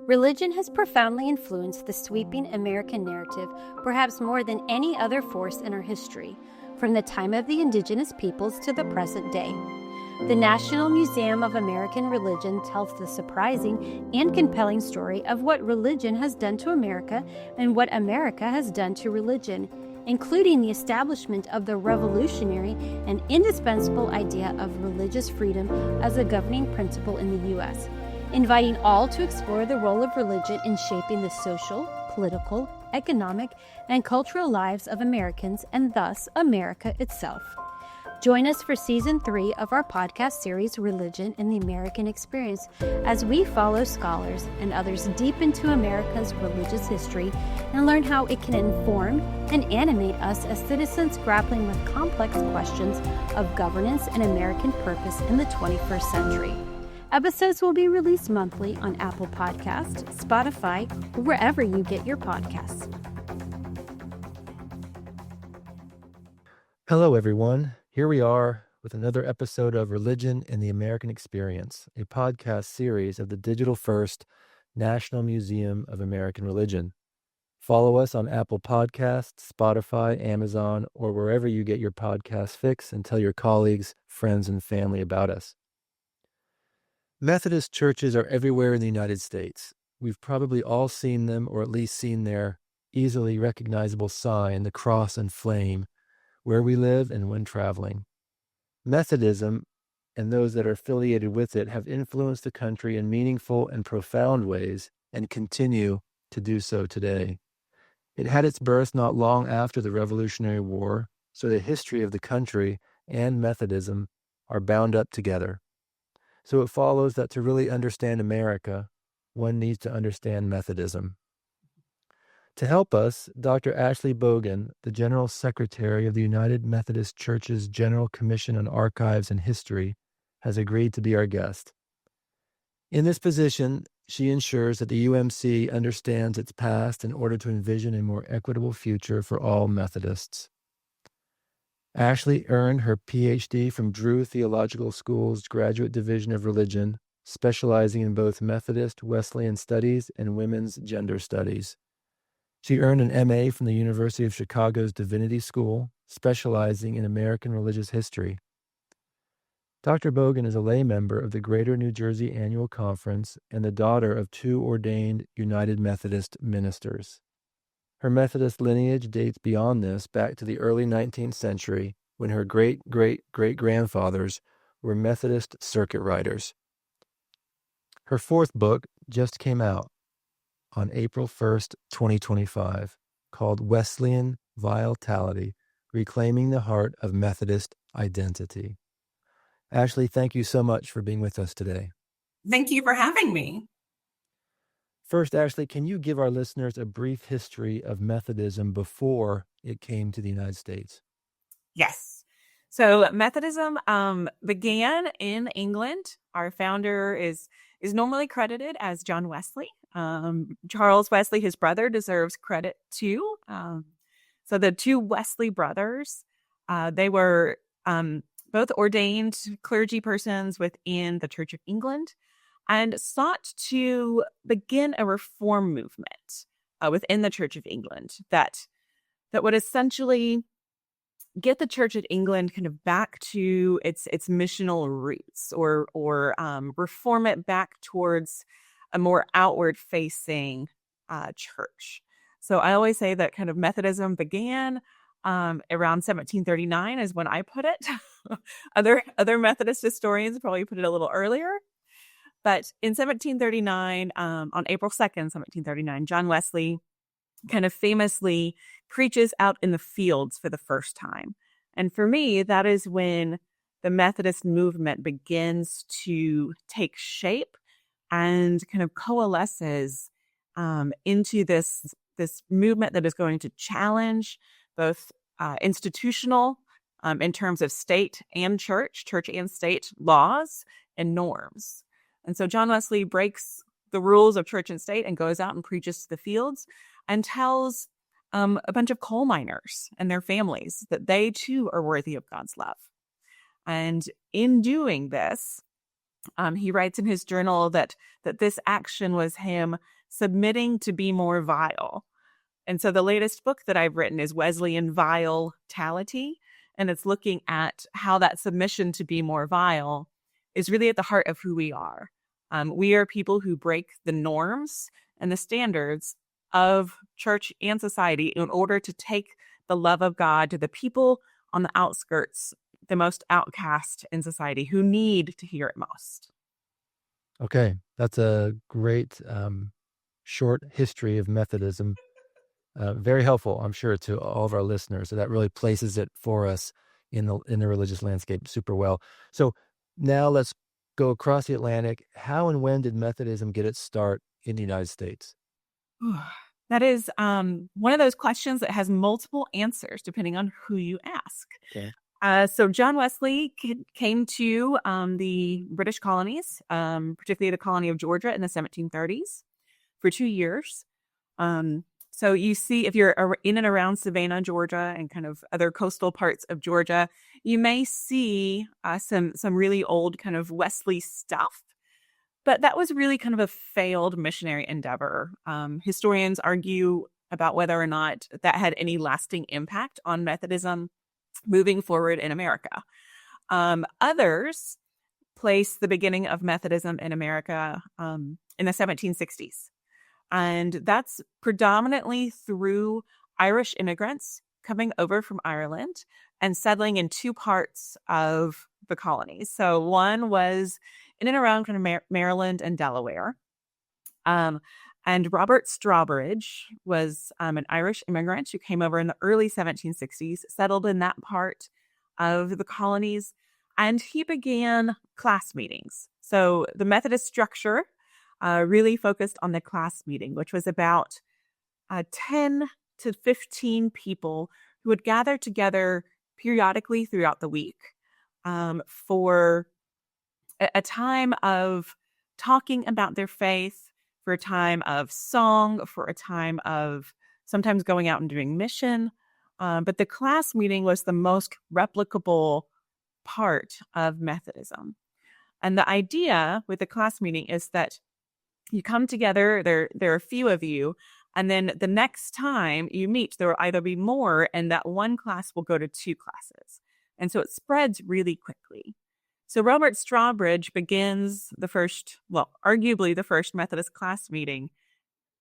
Religion has profoundly influenced the sweeping American narrative, perhaps more than any other force in our history, from the time of the indigenous peoples to the present day. The National Museum of American Religion tells the surprising and compelling story of what religion has done to America and what America has done to religion, including the establishment of the revolutionary and indispensable idea of religious freedom as a governing principle in the U.S., inviting all to explore the role of religion in shaping the social, political, economic, and cultural lives of Americans and thus America itself. Join us for Season 3 of our podcast series, Religion and the American Experience, as we follow scholars and others deep into America's religious history and learn how it can inform and animate us as citizens grappling with complex questions of governance and American purpose in the 21st century. Episodes will be released monthly on Apple Podcasts, Spotify, or wherever you get your podcasts. Hello, everyone. Here we are with another episode of Religion and the American Experience, a podcast series of the digital-first National Museum of American Religion. Follow us on Apple Podcasts, Spotify, Amazon, or wherever you get your podcast fix, and tell your colleagues, friends, and family about us. Methodist churches are everywhere in the United States. We've probably all seen them, or at least seen their easily recognizable sign, the cross and flame, where we live and when traveling. Methodism and those that are affiliated with it have influenced the country in meaningful and profound ways and continue to do so today. It had its birth not long after the Revolutionary War, so the history of the country and Methodism are bound up together. So it follows that to really understand America, one needs to understand Methodism. To help us, Dr. Ashely Boggan, the General Secretary of the United Methodist Church's General Commission on Archives and History, has agreed to be our guest. In this position, she ensures that the UMC understands its past in order to envision a more equitable future for all Methodists. Ashely earned her Ph.D. from Drew Theological School's Graduate Division of Religion, specializing in both Methodist Wesleyan Studies and Women's Gender Studies. She earned an M.A. from the University of Chicago's Divinity School, specializing in American religious history. Dr. Boggan is a lay member of the Greater New Jersey Annual Conference and the daughter of two ordained United Methodist ministers. Her Methodist lineage dates beyond this back to the early 19th century, when her great-great-great-grandfathers were Methodist circuit riders. Her fourth book just came out on April 1st, 2025, called Wesleyan Vitality, Reclaiming the Heart of Methodist Identity. Ashely, thank you so much for being with us today. Thank you for having me. First, Ashely, can you give our listeners a brief history of Methodism before it came to the United States? Yes. So Methodism began in England. Our founder is normally credited as John Wesley. Charles Wesley, his brother, deserves credit too. So the two Wesley brothers, they were both ordained clergy persons within the Church of England, and sought to begin a reform movement within the Church of England that would essentially get the Church of England kind of back to its missional roots, or reform it back towards a more outward-facing church. So I always say that kind of Methodism began around 1739 is when I put it. Other Methodist historians probably put it a little earlier. But in 1739, on April 2nd, 1739, John Wesley kind of famously preaches out in the fields for the first time. And for me, that is when the Methodist movement begins to take shape and kind of coalesces into this movement that is going to challenge both institutional in terms of state and church and state laws and norms. And so John Wesley breaks the rules of church and state and goes out and preaches to the fields and tells a bunch of coal miners and their families that they too are worthy of God's love. And in doing this, he writes in his journal that this action was him submitting to be more vile. And so the latest book that I've written is Wesleyan Vitality, and it's looking at how that submission to be more vile is really at the heart of who we are. We are people who break the norms and the standards of church and society in order to take the love of God to the people on the outskirts, the most outcast in society who need to hear it most. Okay, that's a great short history of Methodism. Very helpful, I'm sure, to all of our listeners. So that really places it for us in the religious landscape super well. So now let's go across the Atlantic. How and when did Methodism get its start in the United States? That is one of those questions that has multiple answers depending on who you ask. Okay. So John Wesley came to the British colonies, particularly the colony of Georgia in the 1730s for 2 years. So you see, if you're in and around Savannah, Georgia, and kind of other coastal parts of Georgia, you may see some really old kind of Wesley stuff. But that was really kind of a failed missionary endeavor. Historians argue about whether or not that had any lasting impact on Methodism moving forward in America. Others place the beginning of Methodism in America in the 1760s. And that's predominantly through Irish immigrants coming over from Ireland and settling in two parts of the colonies. So one was in and around kind of Maryland and Delaware. And Robert Strawbridge was an Irish immigrant who came over in the early 1760s, settled in that part of the colonies, and he began class meetings. So the Methodist structure really focused on the class meeting, which was about 10 to 15 people who would gather together periodically throughout the week for a time of talking about their faith, for a time of song, for a time of sometimes going out and doing mission. But the class meeting was the most replicable part of Methodism. And the idea with the class meeting is that you come together, there are a few of you, and then the next time you meet, there will either be more, and that one class will go to two classes. And so it spreads really quickly. So Robert Strawbridge begins arguably the first Methodist class meeting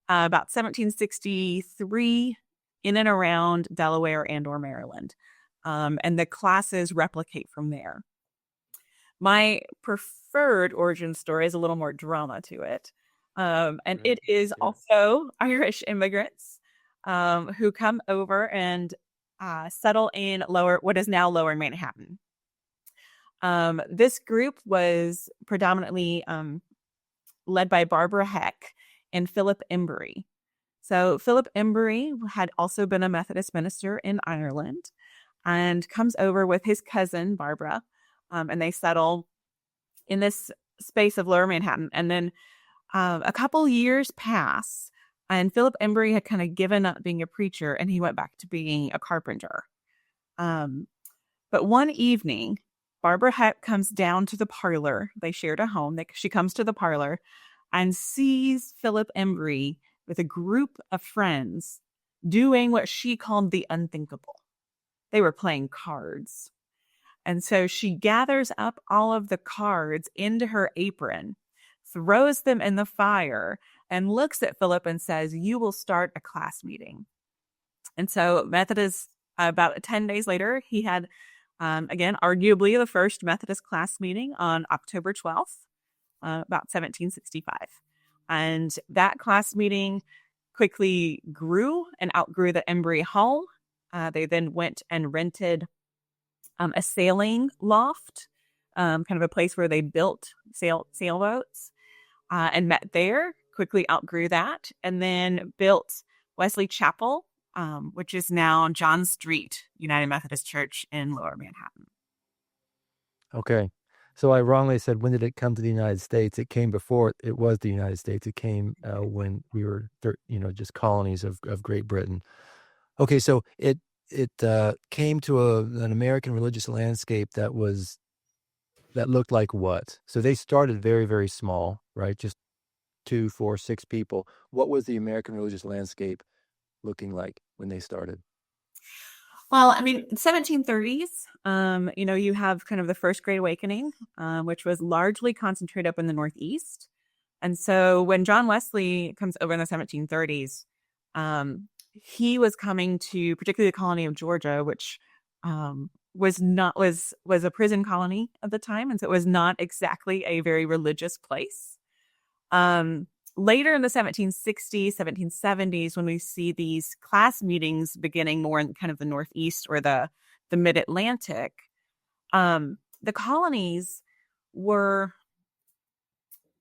about 1763 in and around Delaware and or Maryland. And the classes replicate from there. My preferred origin story is a little more drama to it. And it is also Irish immigrants who come over and settle in what is now Lower Manhattan. This group was predominantly led by Barbara Heck and Philip Embury. So Philip Embury had also been a Methodist minister in Ireland and comes over with his cousin, Barbara, and they settle in this space of Lower Manhattan. And then a couple years pass, and Philip Embury had kind of given up being a preacher, and he went back to being a carpenter. But one evening, Barbara Heck comes down to the parlor. They shared a home. She comes to the parlor and sees Philip Embury with a group of friends doing what she called the unthinkable. They were playing cards. And so she gathers up all of the cards into her apron, throws them in the fire, and looks at Philip and says, "You will start a class meeting." And so Methodist, about 10 days later, he had, again, arguably the first Methodist class meeting on October 12th, about 1765. And that class meeting quickly grew and outgrew the Embury Hall. They then went and rented a sailing loft, kind of a place where they built sailboats, and met there, quickly outgrew that, and then built Wesley Chapel, which is now John Street United Methodist Church in Lower Manhattan. Okay. So I wrongly said, when did it come to the United States? It came before it was the United States. It came when we were, just colonies of Great Britain. Okay, so it came to an American religious landscape that looked like what? So they started very, very small, right? Just 2, 4, 6 people. What was the American religious landscape looking like when they started? Well, I mean, 1730s, you have kind of the First Great Awakening, which was largely concentrated up in the Northeast. And so when John Wesley comes over in the 1730s, he was coming to particularly the colony of Georgia, which was a prison colony at the time, and so it was not exactly a very religious place. Later in the 1760s, 1770s, when we see these class meetings beginning more in kind of the Northeast or the Mid-Atlantic, the colonies were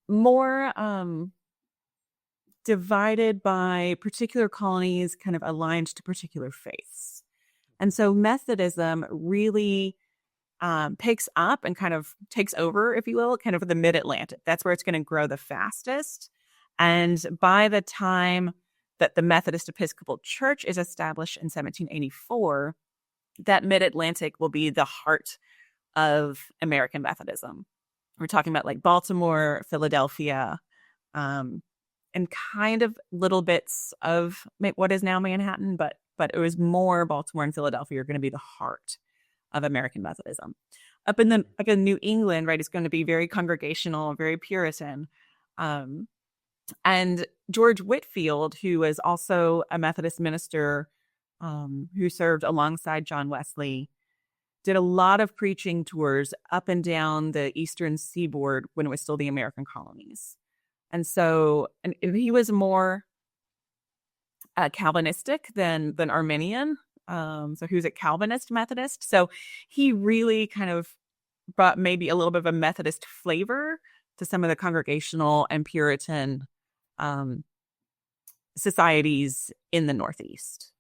more divided by particular colonies kind of aligned to particular faiths. And so Methodism really picks up and kind of takes over, if you will, kind of the Mid-Atlantic. That's where it's going to grow the fastest. And by the time that the Methodist Episcopal Church is established in 1784, that Mid-Atlantic will be the heart of American Methodism. We're talking about like Baltimore, Philadelphia, and kind of little bits of what is now Manhattan, but it was more Baltimore and Philadelphia are going to be the heart of American Methodism. Up in New England, right, it's going to be very congregational, very Puritan. And George Whitefield, who was also a Methodist minister who served alongside John Wesley, did a lot of preaching tours up and down the eastern seaboard when it was still the American colonies. And so and he was more Calvinistic than Arminian. So he was a Calvinist Methodist. So he really kind of brought maybe a little bit of a Methodist flavor to some of the congregational and Puritan societies in the Northeast.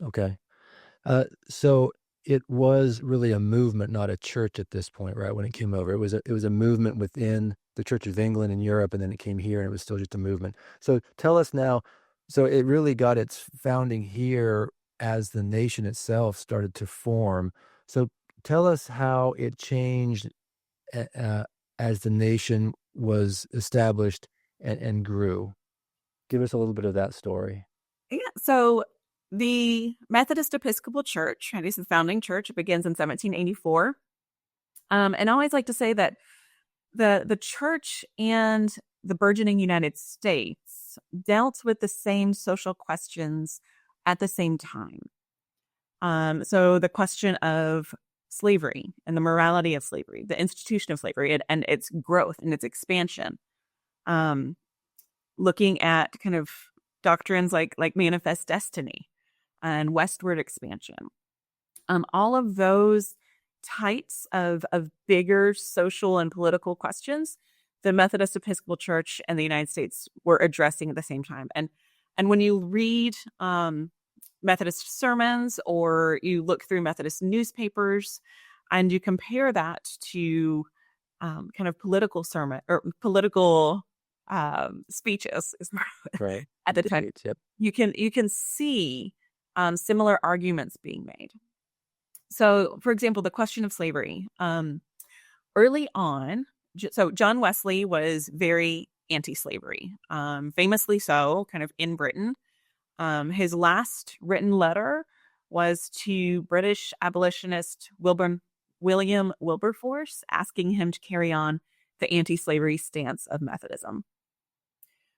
Okay. So it was really a movement, not a church at this point, right? When it came over, it was a movement within the Church of England and Europe, and then it came here, and it was still just a movement. So tell us now. So it really got its founding here as the nation itself started to form. So tell us how it changed as the nation was established and grew. Give us a little bit of that story. Yeah. So the Methodist Episcopal Church, right, is the founding church. It begins in 1784. And I always like to say that the church and the burgeoning United States dealt with the same social questions at the same time. So the question of slavery and the morality of slavery, the institution of slavery and its growth and its expansion. Looking at kind of doctrines like manifest destiny and westward expansion. All of those types of bigger social and political questions, the Methodist Episcopal Church and the United States were addressing at the same time. And when you read Methodist sermons or you look through Methodist newspapers and you compare that to kind of political sermon or political speeches right at the time, yep. you can see similar arguments being made. So, for example, the question of slavery. Early on, so John Wesley was very anti-slavery, famously so, kind of in Britain. His last written letter was to British abolitionist William Wilberforce, asking him to carry on the anti-slavery stance of Methodism.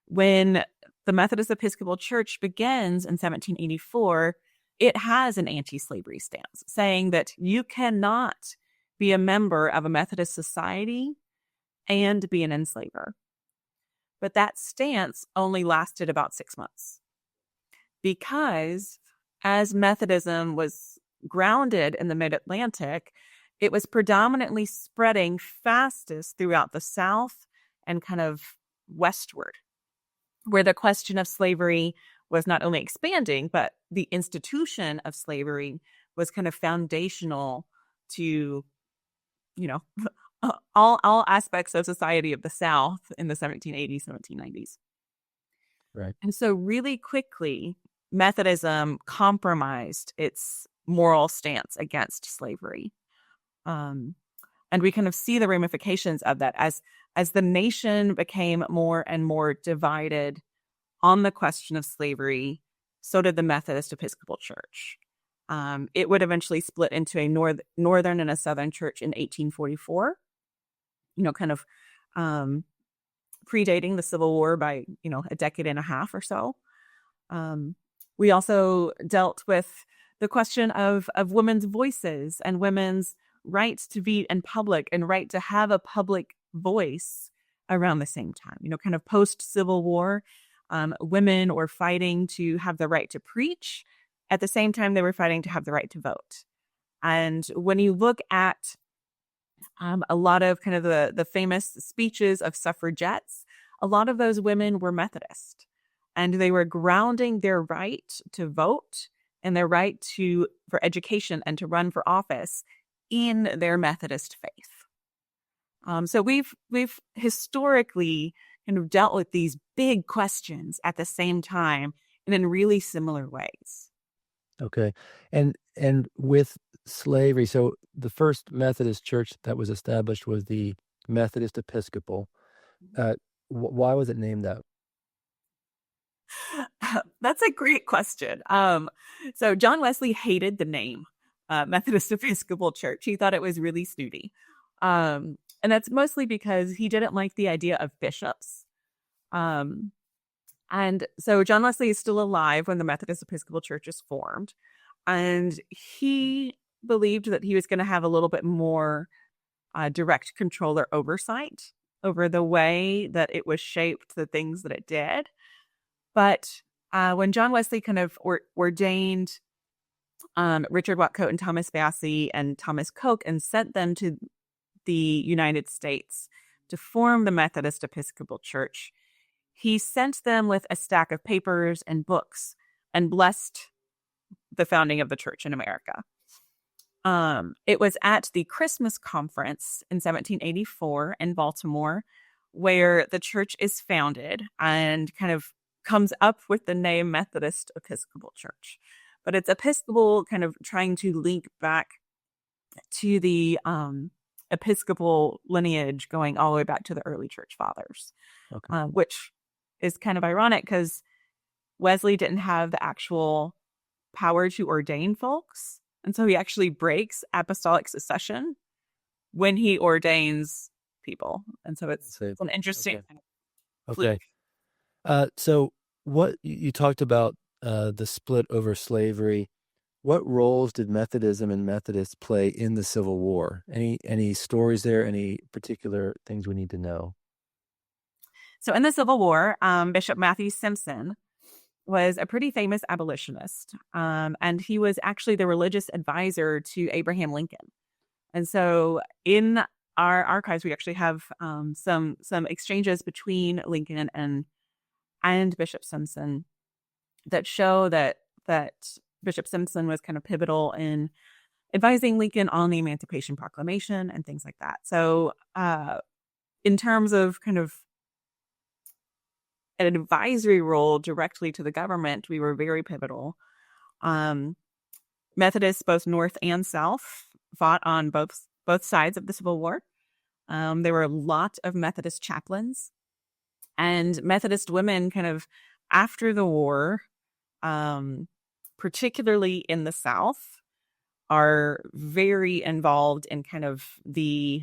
When the Methodist Episcopal Church begins in 1784, it has an anti-slavery stance, saying that you cannot be a member of a Methodist society and be an enslaver. But that stance only lasted about 6 months because as Methodism was grounded in the Mid-Atlantic, it was predominantly spreading fastest throughout the South and kind of westward, where the question of slavery was not only expanding, but the institution of slavery was kind of foundational to, all aspects of society of the South in the 1780s, 1790s. Right. And so really quickly, Methodism compromised its moral stance against slavery. And we kind of see the ramifications of that as the nation became more and more divided on the question of slavery. So did the Methodist Episcopal Church. It would eventually split into a northern and a southern church in 1844, kind of predating the Civil War by, a decade and a half or so. We also dealt with the question of women's voices and women's right to be in public and right to have a public voice around the same time. Kind of post-Civil War, women were fighting to have the right to preach. At the same time, they were fighting to have the right to vote. And when you look at a lot of kind of the famous speeches of suffragettes, a lot of those women were Methodist. And they were grounding their right to vote and their right for education and to run for office in their Methodist faith. So we've historically kind of dealt with these big questions at the same time and in really similar ways. Okay. And with slavery, so the first Methodist church that was established was the Methodist Episcopal. Why was it named that? That's a great question. So John Wesley hated the name Methodist Episcopal Church. He thought it was really snooty. And that's mostly because he didn't like the idea of bishops. And so John Wesley is still alive when the Methodist Episcopal Church is formed. And he believed that he was going to have a little bit more direct control or oversight over the way that it was shaped, the things that it did. But when John Wesley kind of ordained Richard Watcote and Thomas Bassey and Thomas Coke and sent them to the United States to form the Methodist Episcopal Church, he sent them with a stack of papers and books and blessed the founding of the church in America. It was at the Christmas conference in 1784 in Baltimore where the church is founded and kind of comes up with the name Methodist Episcopal Church. But it's Episcopal, kind of trying to link back to the Episcopal lineage going all the way back to the early church fathers, Okay. Which is kind of ironic because Wesley didn't have the actual power to ordain folks. And so he actually breaks apostolic succession when he ordains people. And so it's an interesting kind of Okay. So what you talked about the split over slavery. What roles did Methodism and Methodists play in the Civil War? Any stories there? Any particular things we need to know? So in the Civil War, Bishop Matthew Simpson was a pretty famous abolitionist, and he was actually the religious advisor to Abraham Lincoln. And so in our archives, we actually have some exchanges between Lincoln and Bishop Simpson that show that Bishop Simpson was kind of pivotal in advising Lincoln on the Emancipation Proclamation and things like that. So in terms of kind of an advisory role directly to the government, we were very pivotal. Methodists, both North and South, fought on both sides of the Civil War. There were a lot of Methodist chaplains, and Methodist women kind of after the war, particularly in the South, are very involved in kind of the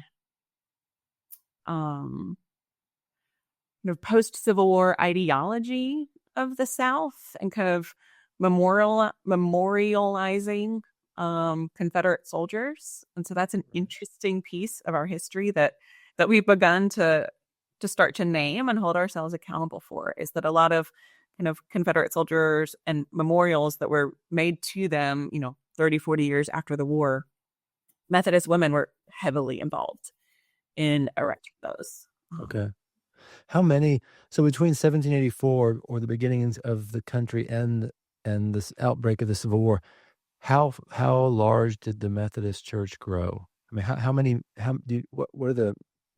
post-Civil War ideology of the South and kind of memorializing Confederate soldiers. And so that's an interesting piece of our history that we've begun to start to name and hold ourselves accountable for, is that a lot of kind of Confederate soldiers and memorials that were made to them, 30, 40 years after the war, Methodist women were heavily involved in erecting those. Okay. How many, so between 1784 or the beginnings of the country and this outbreak of the Civil War, how large did the Methodist Church grow? I mean, what are the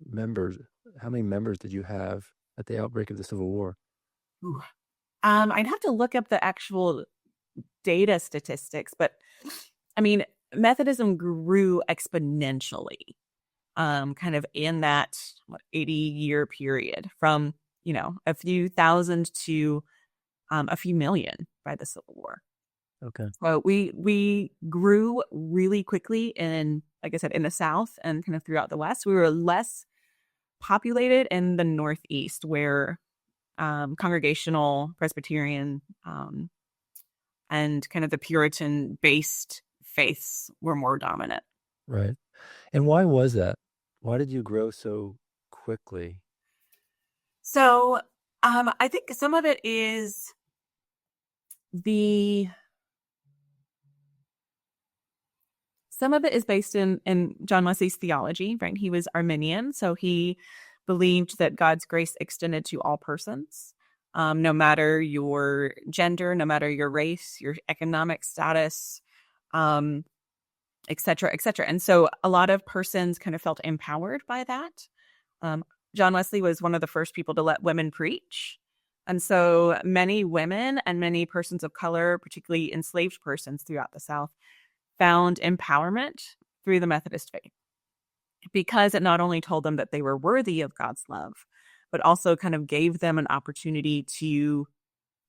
members? How many members did you have at the outbreak of the Civil War? Ooh. I'd have to look up the actual data statistics, but I mean, Methodism grew exponentially kind of in that 80-year period from, a few thousand to a few million by the Civil War. Okay. Well, we grew really quickly in, like I said, in the South and kind of throughout the West. We were less populated in the Northeast, where Congregational, Presbyterian, and kind of the Puritan-based faiths were more dominant. Right. And why was that? Why did you grow so quickly? So I think some of it is based in John Wesley's theology, right? He was Arminian, so he believed that God's grace extended to all persons, no matter your gender, no matter your race, your economic status, et cetera, et cetera. And so a lot of persons kind of felt empowered by that. John Wesley was one of the first people to let women preach. And so many women and many persons of color, particularly enslaved persons throughout the South, found empowerment through the Methodist faith, because it not only told them that they were worthy of God's love, but also kind of gave them an opportunity to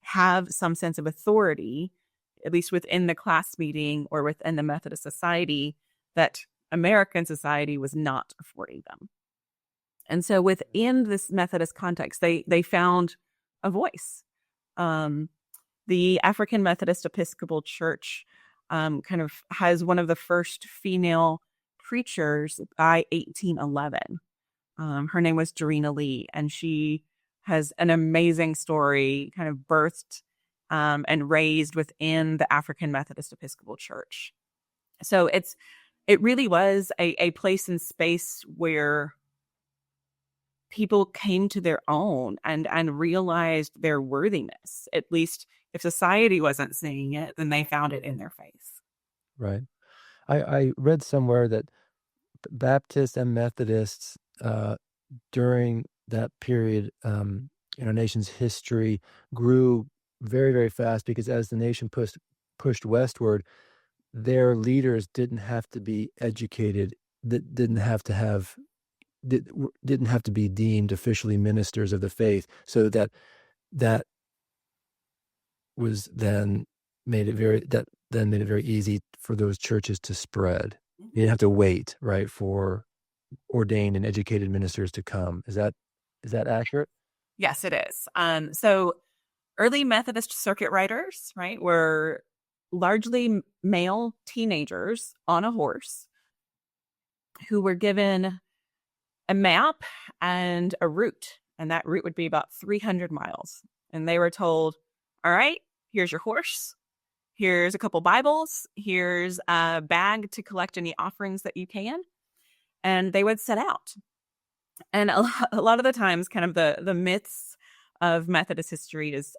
have some sense of authority, at least within the class meeting or within the Methodist society, that American society was not affording them. And so within this Methodist context, they found a voice. The African Methodist Episcopal Church kind of has one of the first female preachers by 1811. Her name was Dorina Lee, and she has an amazing story, kind of birthed and raised within the African Methodist Episcopal Church. So it really was a place and space where people came to their own and realized their worthiness. At least if society wasn't seeing it, then they found it in their faith. Right. I read somewhere that Baptists and Methodists during that period in our nation's history grew very, very fast, because as the nation pushed westward, their leaders didn't have to be educated, that didn't have to be deemed officially ministers of the faith, so that was then made it very easy for those churches to spread. You didn't have to wait, right, for ordained and educated ministers to come. Is that accurate? Yes, it is. So early Methodist circuit riders, right, were largely male teenagers on a horse who were given a map and a route, and that route would be about 300 miles. And they were told, all right, here's your horse, here's a couple Bibles, here's a bag to collect any offerings that you can. And they would set out. And a lot of the times, kind of the myths of Methodist history is,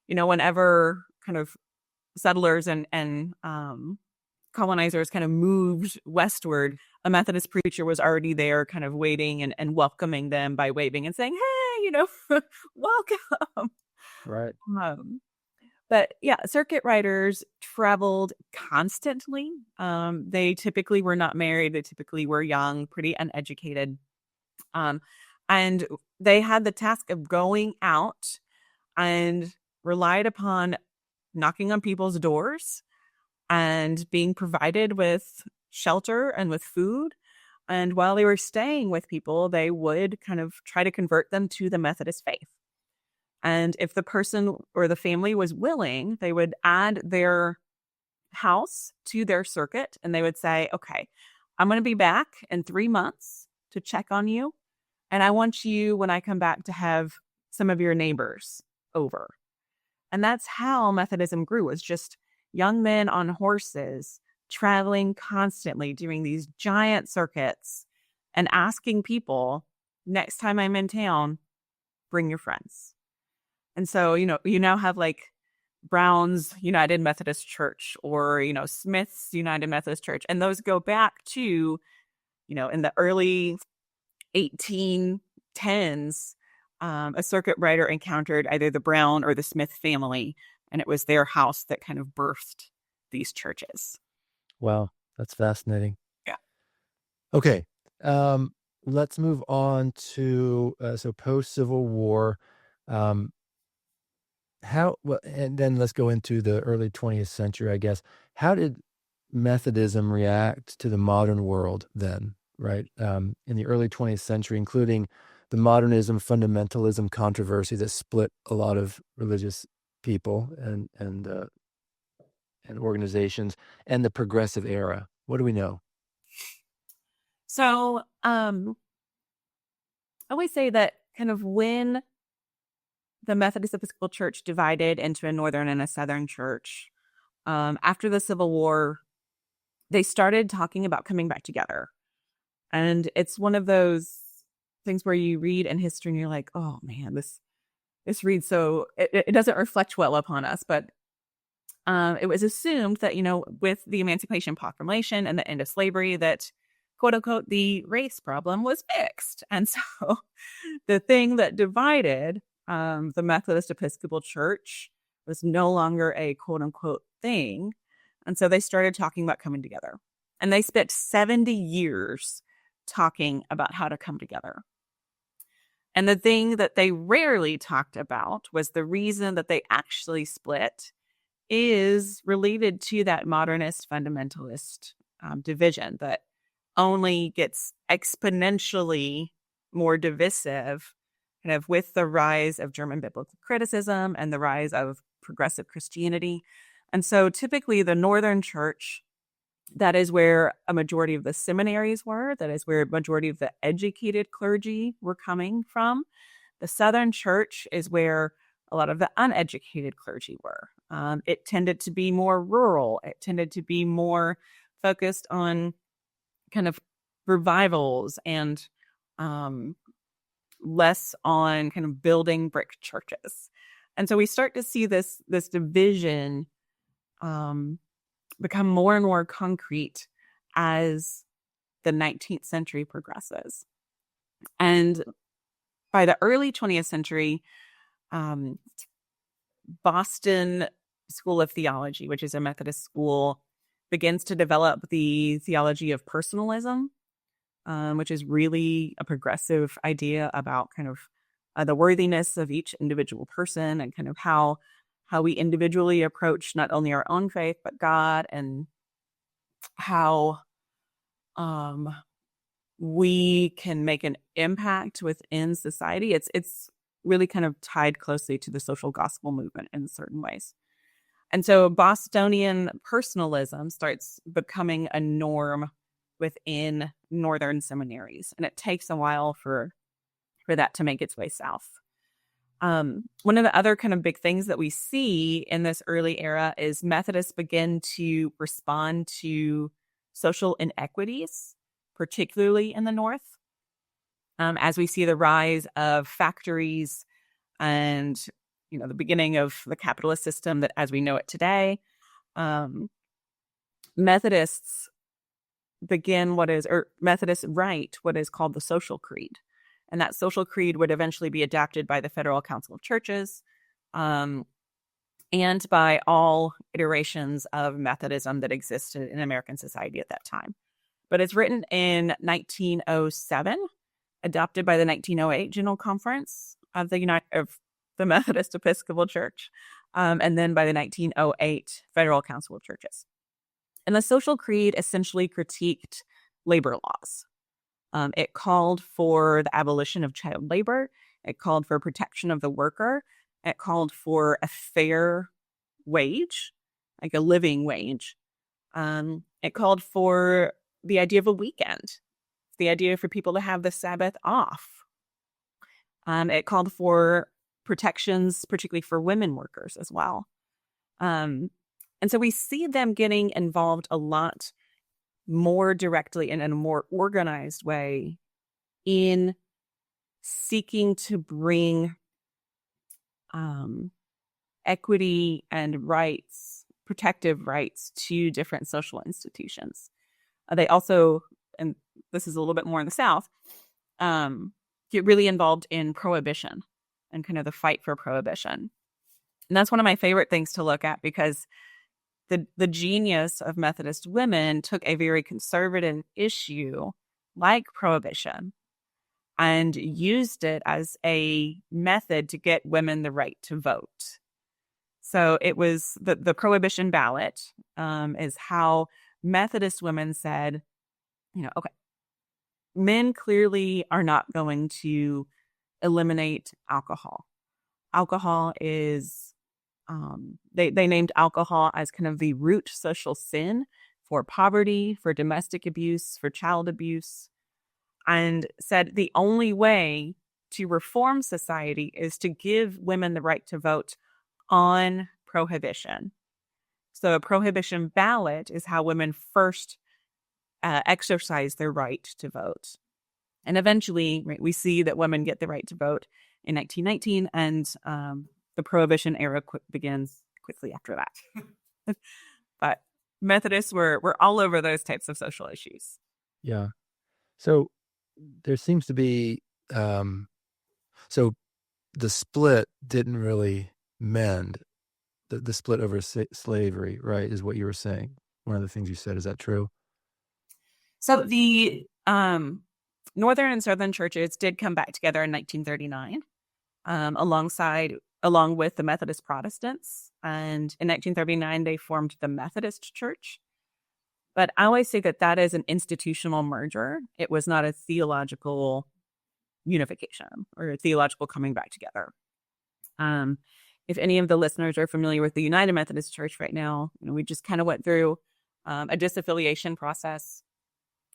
whenever kind of settlers and colonizers kind of moved westward, a Methodist preacher was already there kind of waiting and welcoming them by waving and saying, hey, welcome. Right. But yeah, circuit riders traveled constantly. They typically were not married. They typically were young, pretty uneducated. And they had the task of going out and relied upon knocking on people's doors and being provided with shelter and with food. And while they were staying with people, they would kind of try to convert them to the Methodist faith. And if the person or the family was willing, they would add their house to their circuit, and they would say, okay, I'm going to be back in 3 months to check on you. And I want you, when I come back, to have some of your neighbors over. And that's how Methodism grew, was just young men on horses traveling constantly, doing these giant circuits and asking people, next time I'm in town, bring your friends. And so, you now have like Brown's United Methodist Church or, Smith's United Methodist Church. And those go back to, in the early 1810s, a circuit rider encountered either the Brown or the Smith family, and it was their house that kind of birthed these churches. Wow, that's fascinating. Yeah. Okay, Let's move on to so post-Civil War. Um, and then let's go into the early 20th century, I guess. How did Methodism react to the modern world then, right? In the early 20th century, including the modernism, fundamentalism controversy that split a lot of religious people and organizations, and the progressive era. What do we know? So, I always say that kind of when the Methodist Episcopal Church divided into a northern and a southern church, after the Civil War, they started talking about coming back together. And it's one of those things where you read in history and you're like, oh man, this reads so, it doesn't reflect well upon us. But it was assumed that, with the Emancipation Proclamation and the end of slavery, that quote unquote, the race problem was fixed. And so the thing that divided the Methodist Episcopal Church was no longer a quote unquote thing. And so they started talking about coming together. And they spent 70 years talking about how to come together. And the thing that they rarely talked about was the reason that they actually split is related to that modernist fundamentalist division that only gets exponentially more divisive kind of with the rise of German biblical criticism and the rise of progressive Christianity. And so typically the Northern Church, that is where a majority of the seminaries were. That is where a majority of the educated clergy were coming from. The Southern Church is where a lot of the uneducated clergy were. It tended to be more rural. It tended to be more focused on kind of revivals and less on kind of building brick churches. And so we start to see this division become more and more concrete as the 19th century progresses. And by the early 20th century, Boston School of Theology, which is a Methodist school, begins to develop the theology of personalism, which is really a progressive idea about kind of the worthiness of each individual person and kind of how we individually approach not only our own faith, but God, and how we can make an impact within society. It's really kind of tied closely to the social gospel movement in certain ways. And so Bostonian personalism starts becoming a norm within northern seminaries. And it takes a while for that to make its way south. One of the other kind of big things that we see in this early era is Methodists begin to respond to social inequities, particularly in the North, as we see the rise of factories and the beginning of the capitalist system that as we know it today. Methodists Methodists write what is called the Social Creed. And that Social Creed would eventually be adopted by the Federal Council of Churches and by all iterations of Methodism that existed in American society at that time. But it's written in 1907, adopted by the 1908 General Conference of the Methodist Episcopal Church, and then by the 1908 Federal Council of Churches. And the Social Creed essentially critiqued labor laws. It called for the abolition of child labor. It called for protection of the worker. It called for a fair wage, like a living wage. It called for the idea of a weekend, the idea for people to have the Sabbath off. It called for protections, particularly for women workers as well. And so we see them getting involved a lot more directly and in a more organized way in seeking to bring equity and rights, protective rights to different social institutions. They also, and this is a little bit more in the South, get really involved in prohibition and kind of the fight for prohibition. And that's one of my favorite things to look at because the genius of Methodist women took a very conservative issue like prohibition and used it as a method to get women the right to vote. So it was the prohibition ballot is how Methodist women said, okay, men clearly are not going to eliminate alcohol. Alcohol is, they named alcohol as kind of the root social sin for poverty, for domestic abuse, for child abuse, and said the only way to reform society is to give women the right to vote on prohibition. So a prohibition ballot is how women first exercise their right to vote. And eventually, right, we see that women get the right to vote in 1919, and the Prohibition era begins quickly after that. But Methodists were all over those types of social issues. Yeah. So there seems to be, so the split didn't really mend. The split over slavery, right, is what you were saying. One of the things you said. Is that true? So the Northern and Southern churches did come back together in 1939, along with the Methodist Protestants. And in 1939, they formed the Methodist Church. But I always say that is an institutional merger. It was not a theological unification or a theological coming back together. If any of the listeners are familiar with the United Methodist Church right now, we just kind of went through a disaffiliation process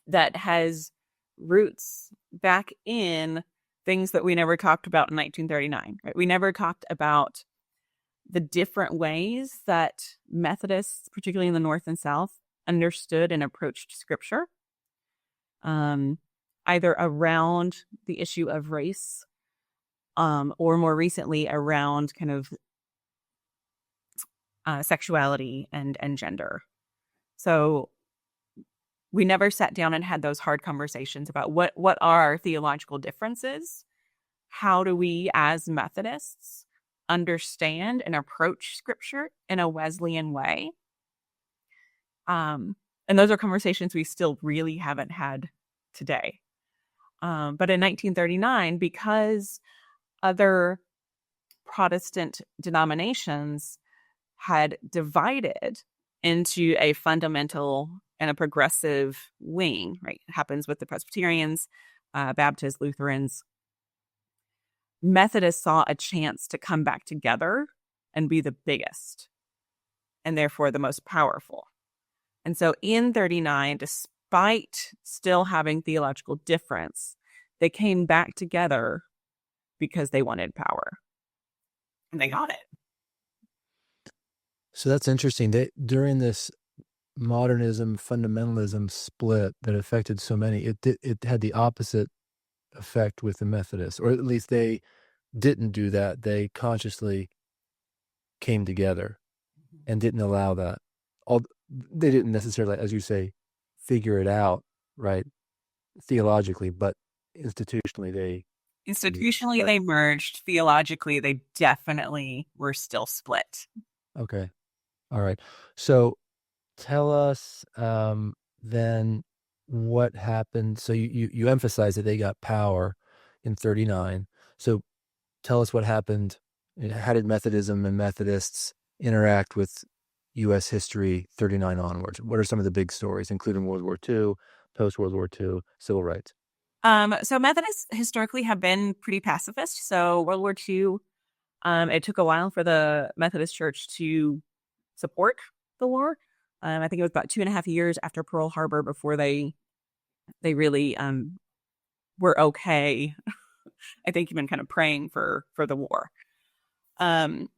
that has roots back in things that we never talked about in 1939. Right? We never talked about the different ways that Methodists, particularly in the North and South, understood and approached Scripture, either around the issue of race, or more recently around kind of sexuality and gender. So we never sat down and had those hard conversations about what are our theological differences. How do we as Methodists understand and approach Scripture in a Wesleyan way? And those are conversations we still really haven't had today. But in 1939, because other Protestant denominations had divided into a fundamental and a progressive wing, right? It happens with the Presbyterians, Baptists, Lutherans. Methodists saw a chance to come back together and be the biggest, and therefore the most powerful. And so in 39, despite still having theological difference, they came back together because they wanted power. And they got it. So that's interesting. During this modernism, fundamentalism split that affected so many, it had the opposite effect with the Methodists, or at least they didn't do that. They consciously came together and didn't allow that. They didn't necessarily, as you say, figure it out, right, theologically, but institutionally they merged. Theologically, they definitely were still split. Okay. All right. So tell us then what happened. So you emphasize that they got power in 39. So tell us what happened. How did Methodism and Methodists interact with U.S. history 39 onwards? What are some of the big stories, including World War II, post-World War II, civil rights? So Methodists historically have been pretty pacifist. So World War II, it took a while for the Methodist Church to support the war. I think it was about 2.5 years after Pearl Harbor before they really were okay. I think even kind of praying for the war. But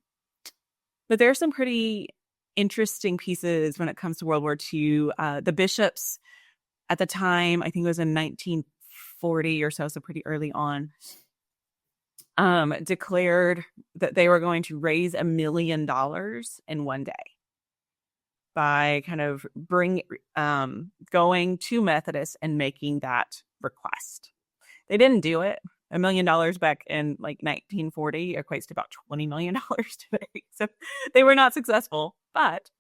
there are some pretty interesting pieces when it comes to World War II. The bishops at the time, I think it was in 1940 or so pretty early on, declared that they were going to raise $1 million in one day by kind of going to Methodists and making that request. They didn't do it. $1 million back in like 1940 equates to about $20 million today. So they were not successful, but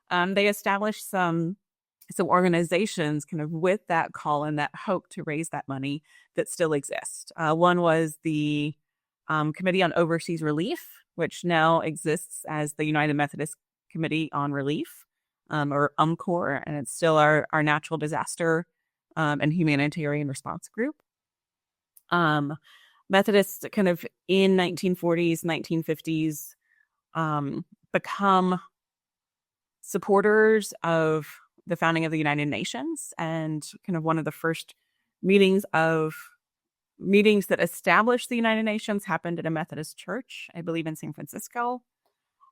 they established some some organizations kind of with that call and that hope to raise that money that still exist. One was the Committee on Overseas Relief, which now exists as the United Methodist Committee on Relief, or UMCOR, and it's still our natural disaster and humanitarian response group. Methodists kind of in 1940s, 1950s become supporters of the founding of the United Nations, and kind of one of the first meetings that established the United Nations happened at a Methodist church, I believe in San Francisco.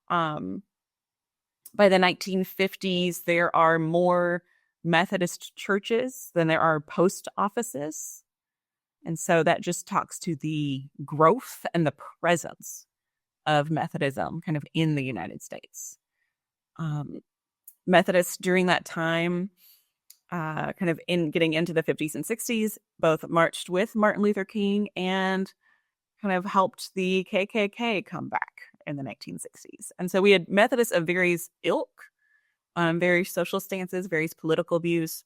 By the 1950s, there are more Methodist churches than there are post offices. And so that just talks to the growth and the presence of Methodism kind of in the United States. Methodists during that time, kind of in getting into the 50s and 60s, both marched with Martin Luther King and kind of helped the KKK come back in the 1960s. And so we had Methodists of various ilk, various social stances, various political views,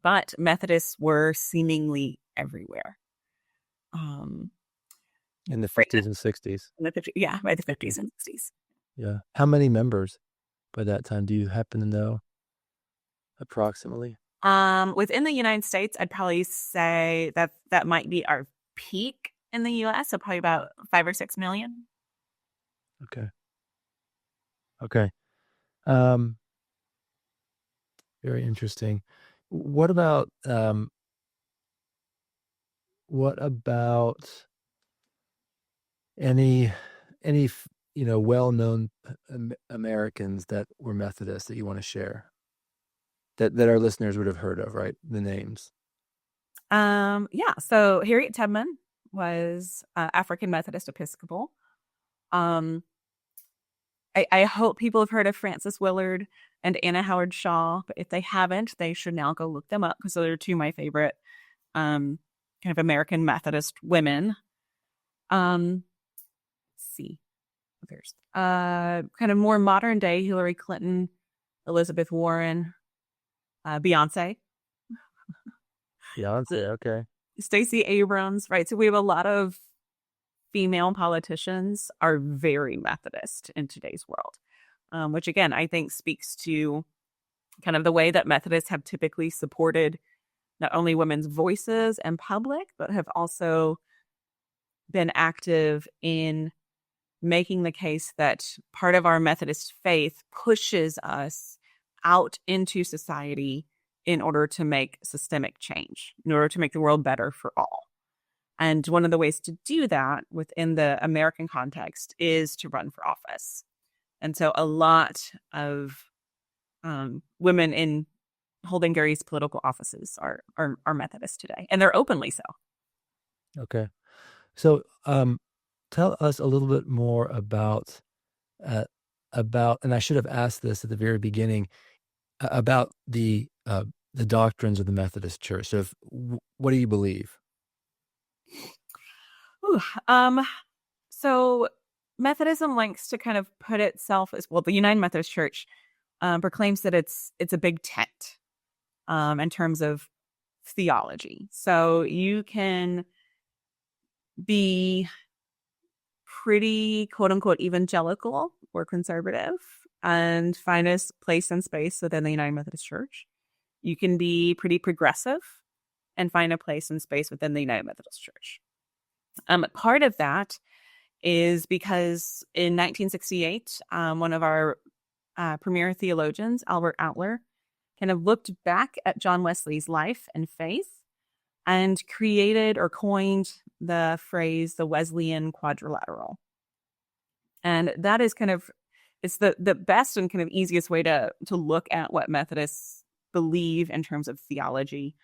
but Methodists were seemingly everywhere. In the 50s and 60s. By the 50s and 60s. Yeah. How many members by that time? Do you happen to know approximately? Within the United States, I'd probably say that might be our peak in the U.S., so probably about 5 or 6 million. Okay. Very interesting. What about any well-known Americans that were Methodists that you want to share that our listeners would have heard of, right? The names. So Harriet Tubman was African Methodist Episcopal. I hope people have heard of Frances Willard and Anna Howard Shaw, but if they haven't, they should now go look them up, because they're two of my favorite kind of American Methodist women. Let's see. There's kind of more modern day Hillary Clinton, Elizabeth Warren, Beyonce. Okay. Stacey Abrams, right? So we have a lot of female politicians are very Methodist in today's world, which again, I think speaks to kind of the way that Methodists have typically supported not only women's voices in public, but have also been active in making the case that part of our Methodist faith pushes us out into society in order to make systemic change, in order to make the world better for all. And one of the ways to do that within the American context is to run for office. And so a lot of women in holding various political offices are Methodist today, and they're openly so. Okay. So tell us a little bit more about, and I should have asked this at the very beginning, about the doctrines of the Methodist Church. So what do you believe? So Methodism likes to kind of put itself as, well, the United Methodist Church proclaims that it's a big tent in terms of theology. So you can be pretty quote unquote evangelical or conservative and find a place and space within the United Methodist Church. You can be pretty progressive and find a place and space within the United Methodist Church. Part of that is because in 1968, one of our premier theologians, Albert Outler, kind of looked back at John Wesley's life and faith and created or coined the phrase, the Wesleyan quadrilateral. And that is kind of, it's the best and kind of easiest way to look at what Methodists believe in terms of theology.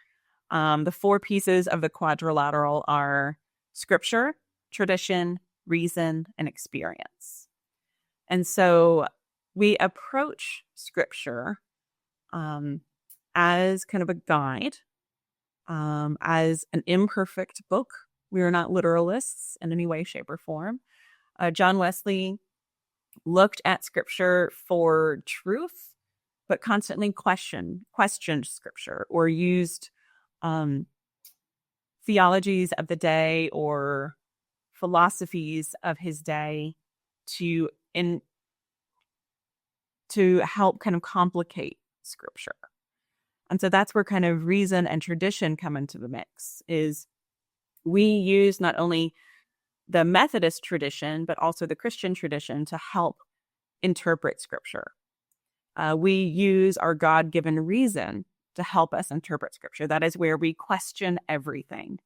The 4 pieces of the quadrilateral are Scripture, tradition, reason, and experience. And so we approach Scripture as kind of a guide, as an imperfect book. We are not literalists in any way, shape, or form. John Wesley looked at Scripture for truth but constantly questioned scripture or used theologies of the day or philosophies of his day to help kind of complicate scripture. And so that's where kind of reason and tradition come into the mix. Is we use not only the Methodist tradition, but also the Christian tradition to help interpret scripture. We use our God-given reason to help us interpret scripture. That is where we question everything.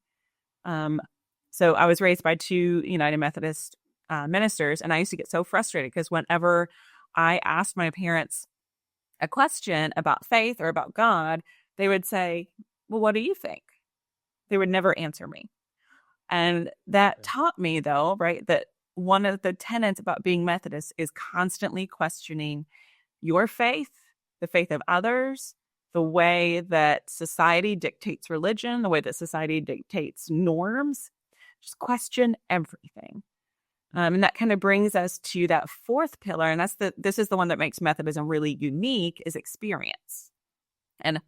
So I was raised by two United Methodist ministers, and I used to get so frustrated because whenever I asked my parents a question about faith or about God, they would say, well, what do you think? They would never answer me. And that taught me, though, right, that one of the tenets about being Methodist is constantly questioning your faith, the faith of others, the way that society dictates religion, the way that society dictates norms. Just question everything. And that kind of brings us to that fourth pillar. And this is the one that makes Methodism really unique, is experience. And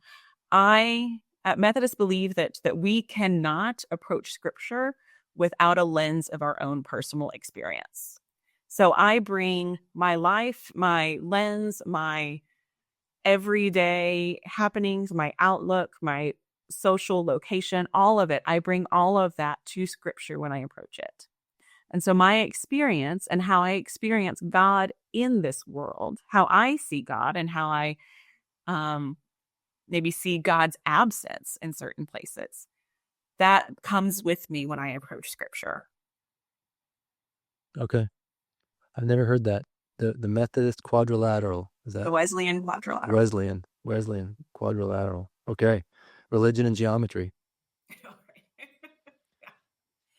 I, at Methodist, believe that we cannot approach scripture without a lens of our own personal experience. So I bring my life, my lens, my everyday happenings, my outlook, my social location, all of it. I bring all of that to scripture when I approach it. And so my experience and how I experience God in this world, how I see God and how I maybe see God's absence in certain places, that comes with me when I approach scripture. Okay. I've never heard that. The Methodist quadrilateral. Is that? The Wesleyan quadrilateral. Wesleyan quadrilateral. Okay. Religion and geometry.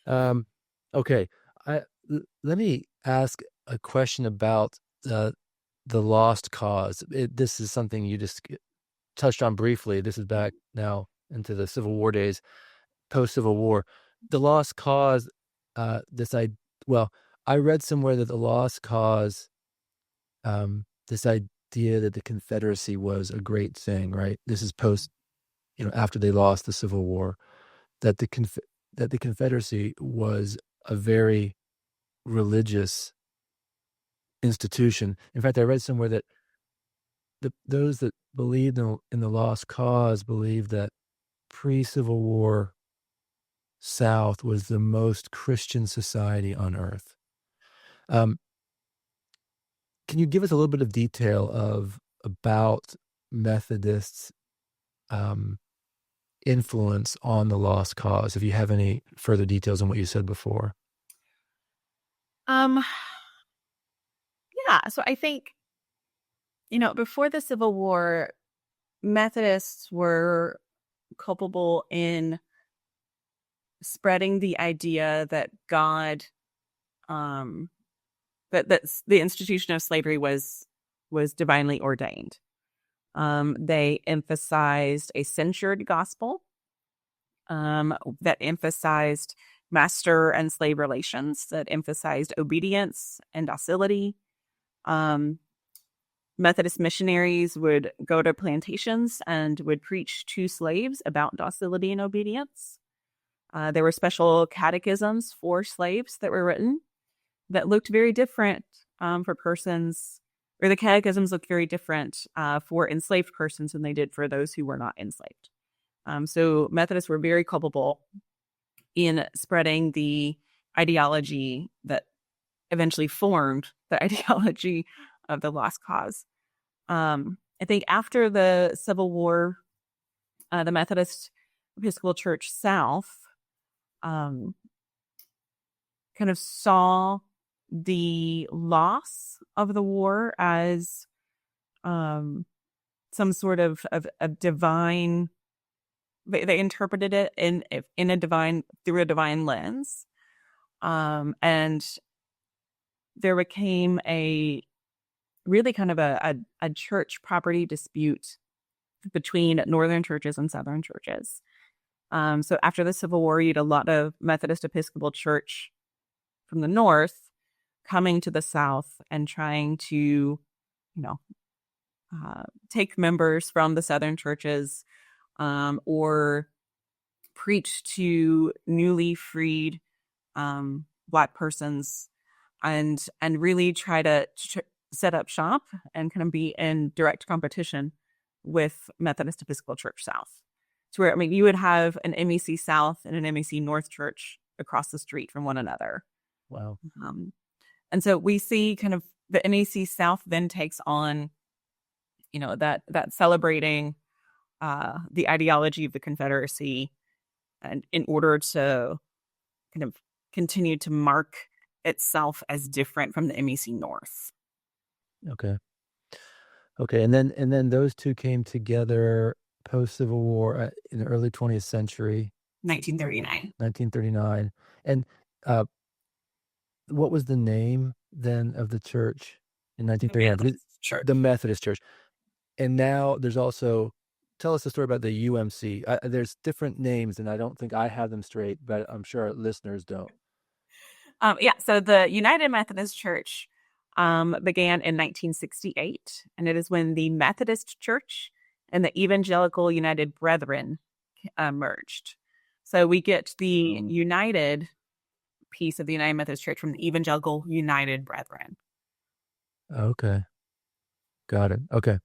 Okay. Let me ask a question about the lost cause. This is something you just touched on briefly. This is back now into the Civil War days, post-Civil War. The lost cause, I read somewhere that the lost cause, this idea that the Confederacy was a great thing, right? This is post, after they lost the Civil War, that the Confederacy was a very religious institution. In fact, I read somewhere that those that believed in the lost cause believed that pre-Civil War South was the most Christian society on earth. Can you give us a little bit of detail about Methodists' influence on the lost cause, if you have any further details on what you said before? Yeah. So I think, before the Civil War, Methodists were culpable in spreading the idea that God, that the institution of slavery was divinely ordained. They emphasized a censured gospel that emphasized master and slave relations, that emphasized obedience and docility. Methodist missionaries would go to plantations and would preach to slaves about docility and obedience. There were special catechisms for slaves that were written that looked very different for persons, or the catechisms looked very different for enslaved persons than they did for those who were not enslaved. So Methodists were very culpable in spreading the ideology that eventually formed the ideology of the lost cause. I think after the Civil War, the Methodist Episcopal Church South kind of saw the loss of the war as some sort of divine. They interpreted it through a divine lens, and there became a really kind of a church property dispute between northern churches and southern churches. So after the Civil War, you had a lot of Methodist Episcopal Church from the north coming to the south and trying to, take members from the Southern churches or preach to newly freed Black persons and really try to set up shop and kind of be in direct competition with Methodist Episcopal Church South. To where, I mean, you would have an MEC South and an MEC North church across the street from one another. Wow. And so we see kind of the MEC South then takes on, that celebrating the ideology of the Confederacy, and in order to kind of continue to mark itself as different from the MEC North. Okay. And then those two came together post-Civil War in the early 20th century. 1939. And what was the name then of the church in 1939? The Methodist Church. And now there's also, tell us the story about the UMC. There's different names, and I don't think I have them straight, but I'm sure our listeners don't. So the United Methodist Church began in 1968, and it is when the Methodist Church and the Evangelical United Brethren merged. So we get the United piece of the United Methodist Church from the Evangelical United Brethren. Okay. Got it. Okay.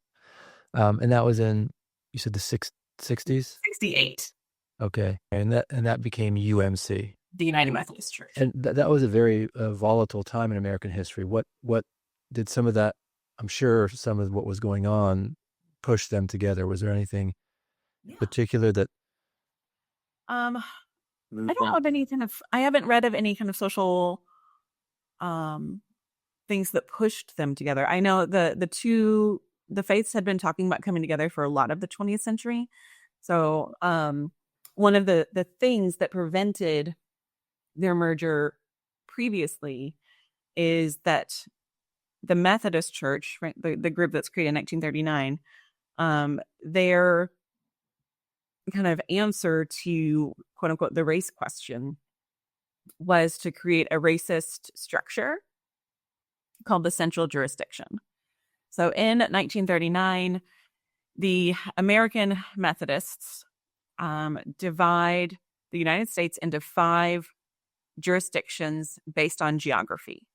And that was in, you said the 60s? 68. Okay. And that became UMC. The United Methodist Church. And that was a very volatile time in American history. What did some of that, I'm sure some of what was going on, push them together? Was there anything particular that I don't have any I haven't read of any kind of social things that pushed them together. I know the faiths had been talking about coming together for a lot of the 20th century. So one of the things that prevented their merger previously is that the Methodist Church, right, the group that's created in 1939, their kind of answer to, quote unquote, the race question was to create a racist structure called the central jurisdiction. So in 1939, the American Methodists divide the United States into 5 jurisdictions based on geography.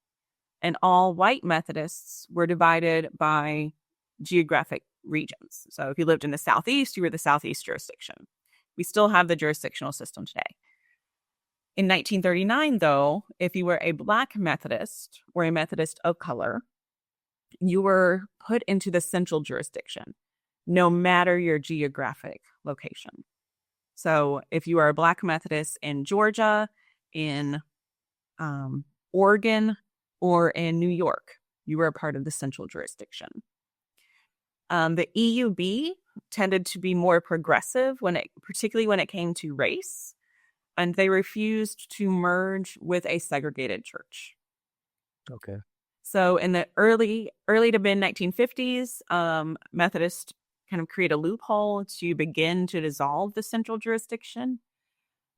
And all white Methodists were divided by geographic regions. So if you lived in the Southeast, you were the Southeast jurisdiction. We still have the jurisdictional system today. In 1939, though, if you were a Black Methodist or a Methodist of color, you were put into the central jurisdiction, no matter your geographic location. So if you are a Black Methodist in Georgia, in Oregon, or in New York, you were a part of the central jurisdiction. The EUB tended to be more progressive particularly when it came to race, and they refused to merge with a segregated church. Okay. So in the early to mid 1950s, Methodists kind of create a loophole to begin to dissolve the central jurisdiction.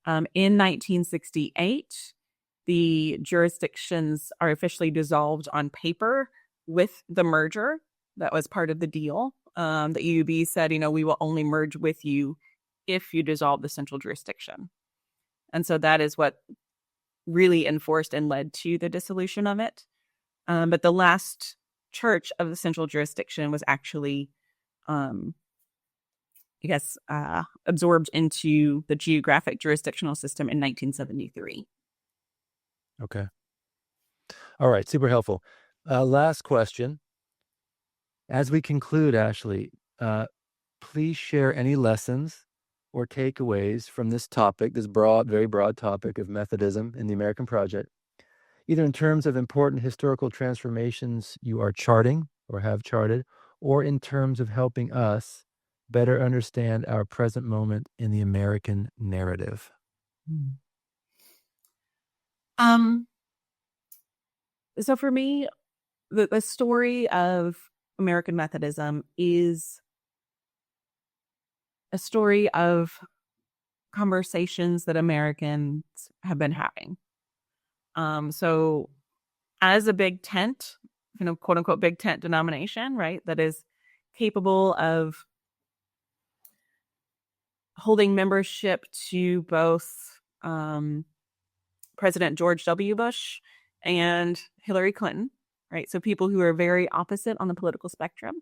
In 1968, the jurisdictions are officially dissolved on paper with the merger. That was part of the deal. The EUB said, we will only merge with you if you dissolve the central jurisdiction. And so that is what really enforced and led to the dissolution of it. But the last church of the central jurisdiction was actually, absorbed into the geographic jurisdictional system in 1973. Okay. All right. Super helpful. Last question. As we conclude, Ashely, please share any lessons or takeaways from this topic, this very broad topic of Methodism in the American Project, either in terms of important historical transformations you are charting or have charted, or in terms of helping us better understand our present moment in the American narrative. So for me, the story of American Methodism is a story of conversations that Americans have been having. So as a big tent, quote unquote, big tent denomination, right, that is capable of holding membership to both President George W. Bush and Hillary Clinton, right? So people who are very opposite on the political spectrum.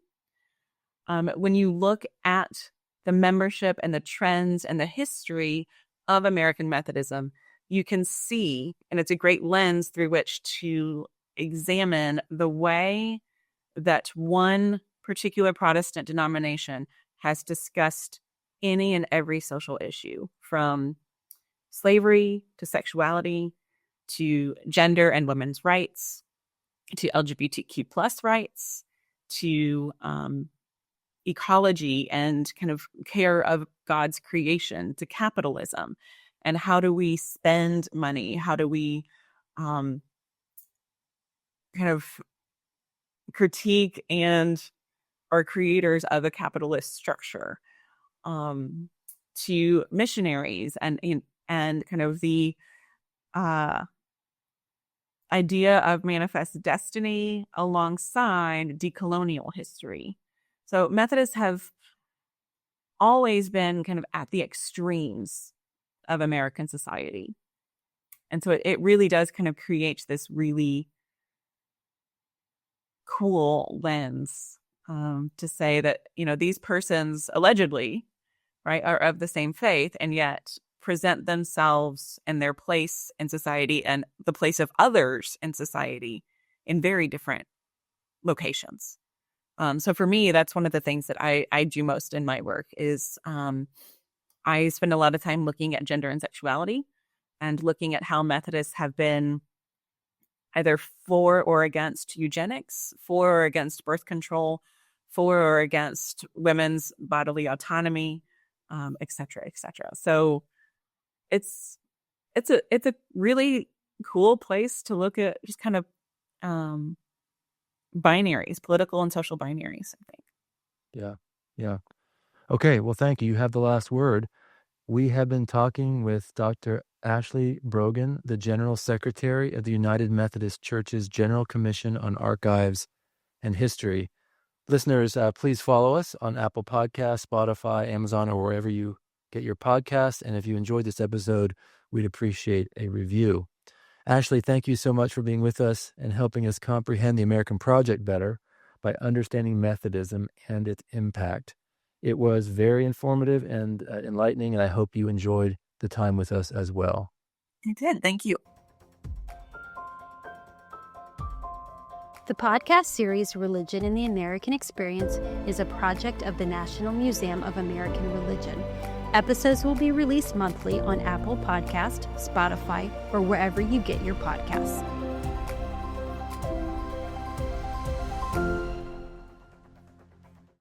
When you look at the membership and the trends and the history of American Methodism, you can see, and it's a great lens through which to examine the way that one particular Protestant denomination has discussed any and every social issue, from slavery to sexuality to gender and women's rights to LGBTQ plus rights to ecology and kind of care of God's creation to capitalism. And how do we spend money? How do we kind of critique and are creators of a capitalist structure, to missionaries and kind of the idea of manifest destiny alongside decolonial history. So Methodists have always been kind of at the extremes of American society. And so it really does kind of create this really cool lens to say that, these persons allegedly, right, are of the same faith and yet present themselves and their place in society and the place of others in society in very different locations. So for me, that's one of the things that I do most in my work is I spend a lot of time looking at gender and sexuality and looking at how Methodists have been either for or against eugenics, for or against birth control, for or against women's bodily autonomy, et cetera, et cetera. So it's a really cool place to look at just kind of binaries, political and social binaries, I think. Yeah. Okay, well, thank you. You have the last word. We have been talking with Dr. Ashely Boggan, the General Secretary of the United Methodist Church's General Commission on Archives and History. Listeners, please follow us on Apple Podcasts, Spotify, Amazon, or wherever you get your podcasts. And if you enjoyed this episode, we'd appreciate a review. Ashely, thank you so much for being with us and helping us comprehend the American Project better by understanding Methodism and its impact. It was very informative and enlightening, and I hope you enjoyed the time with us as well. I did. Thank you. The podcast series Religion in the American Experience is a project of the National Museum of American Religion. Episodes will be released monthly on Apple Podcast, Spotify, or wherever you get your podcasts.